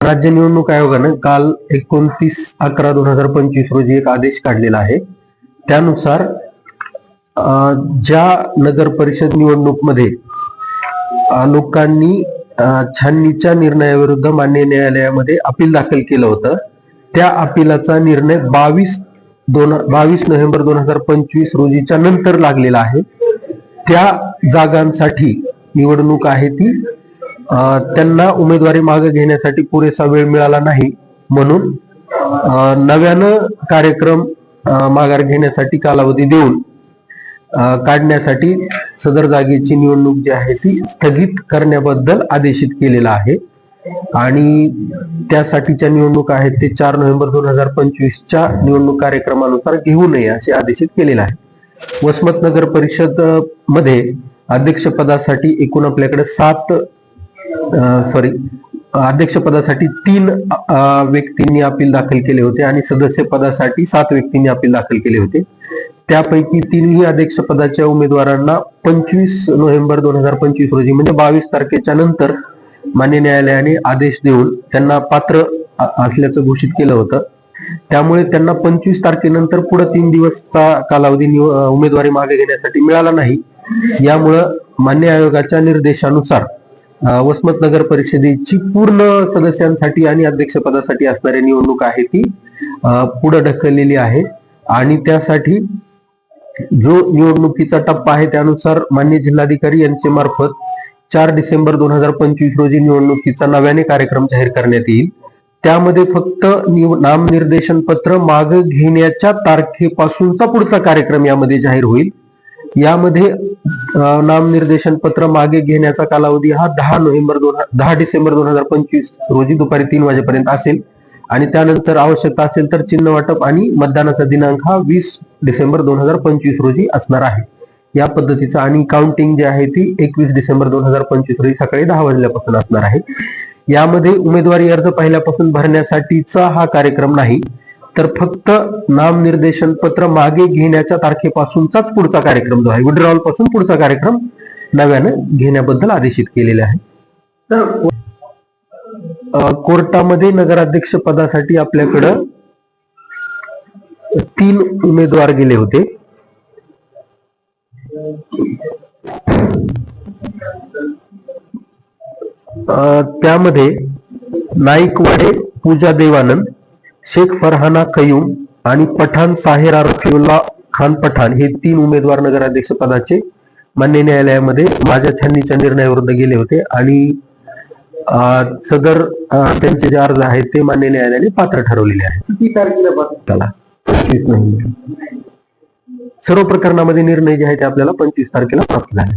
राज्य निवडणूक आयोगानं काल 29/11/2025 रोजी एक आदेश काढलेला आहे. त्यानुसार ज्या नगर परिषद निवडणूकमध्ये लोकांनी छाननीच्या निर्णयाविरुद्ध मान्य न्यायालयामध्ये अपील दाखल केलं होतं, त्या अपिलाचा निर्णय 22 नोव्हेंबर 2025 रोजीच्या नंतर लागलेला आहे. त्या जागांसाठी निवडणूक आहे ती त्यांना उमेदवारी मागे घेण्यासाठी पुरेसा वेळ मिळाला नाही, म्हणून नव्यानं कार्यक्रम माघार घेण्यासाठी कालावधी देऊन काढण्यासाठी सदर जागेची निवडणूक जी आहे ती स्थगित करण्याबद्दल आदेशित केलेला आहे. आणि त्यासाठीच्या निवडणूक आहेत ते 4 नोव्हेंबर 2025च्या निवडणूक कार्यक्रमानुसार घेऊ नये असे आदेशित केलेले आहे. वसमत नगर परिषद मध्ये अध्यक्षपदासाठी एकूण आपल्याकडे अध्यक्षपदासाठी 3 व्यक्तींनी अपील दाखल केले होते आणि सदस्य पदासाठी 7 व्यक्तींनी अपील दाखल केले होते. त्यापैकी 3ही अध्यक्षपदाच्या उमेदवारांना 25 नोव्हेंबर 2025 रोजी म्हणजे 22 तारखेच्या नंतर मान्य न्यायालयाने आदेश देऊन त्यांना पात्र असल्याचं घोषित केलं होतं. त्यामुळे त्यांना 25 तारखेनंतर पुढे 3 दिवसचा कालावधी उमेदवारी मागे घेण्यासाठी मिळाला नाही. यामुळं मान्य आयोगाच्या निर्देशानुसार वसमत नगर परिषदेची पूर्ण सदस्यांसाठी आणि अध्यक्षपदासाठी असणारी निवडणूक आहे ती पुढे ढकललेली आहे. आणि त्यासाठी जो निवडणुकीचा टप्पा आहे त्यानुसार मान्य जिल्हाधिकारी यांचे मार्फत 4 डिसेंबर 2025 रोजी निवडणुकीचा नव्याने कार्यक्रम जाहीर करण्यात येईल. त्यामध्ये फक्त नामनिर्देशन पत्र मागे घेण्याच्या तारखेपासूनचा पुढचा कार्यक्रम यामध्ये जाहीर होईल. यामध्ये नामनिर्देशन पत्र मागे घेण्याचा कालावधी हा 10 डिसेंबर 2025 रोजी दुपारी 3 वाजेपर्यंत असेल आणि त्यानंतर आवश्यकता असेल तर चिन्ह वाटप आणि मतदानाचा दिनांक हा 20 डिसेंबर 2025 रोजी असणार आहे. या पद्धतीचा आणि काउंटिंग जी आहे ती 21 डिसेंबर 2025 रोजी सकाळी 10 वाजल्यापासून असणार आहे. यामध्ये उमेदवारी अर्ज पहिल्यापासून भरण्यासाठीचा हा कार्यक्रम नाही, तर फक्त नामनिर्देशन पत्र मागे घेण्याच्या तारखेपासूनचाच पुढचा कार्यक्रम जो आहे, विड्रॉल पासून पुढचा कार्यक्रम नव्यानं घेण्याबद्दल आदेशित केलेले आहे. तर कोर्टामध्ये नगराध्यक्ष पदासाठी आपल्याकडं 3 उमेदवार गेले होते. त्यामध्ये नाईकवाडे पूजा देवानंद, शेख फरहाना कयूम आणि पठाण साहेर रफिउल्ला खान पठाण हे 3 उमेदवार नगराध्यक्ष पदाचे मान्य न्यायालयामध्ये माझ्या छाननीच्या निर्णयाविरुद्ध गेले होते आणि सदर त्यांचे जे अर्ज आहेत ते मान्य न्यायालयाने पात्र ठरवलेले आहेत. किती तारखेला पात्र? 25 नोव्हेंबर. सर्व प्रकरणामध्ये निर्णय जे आहे ते आपल्याला 25 तारखेला प्राप्त झाले.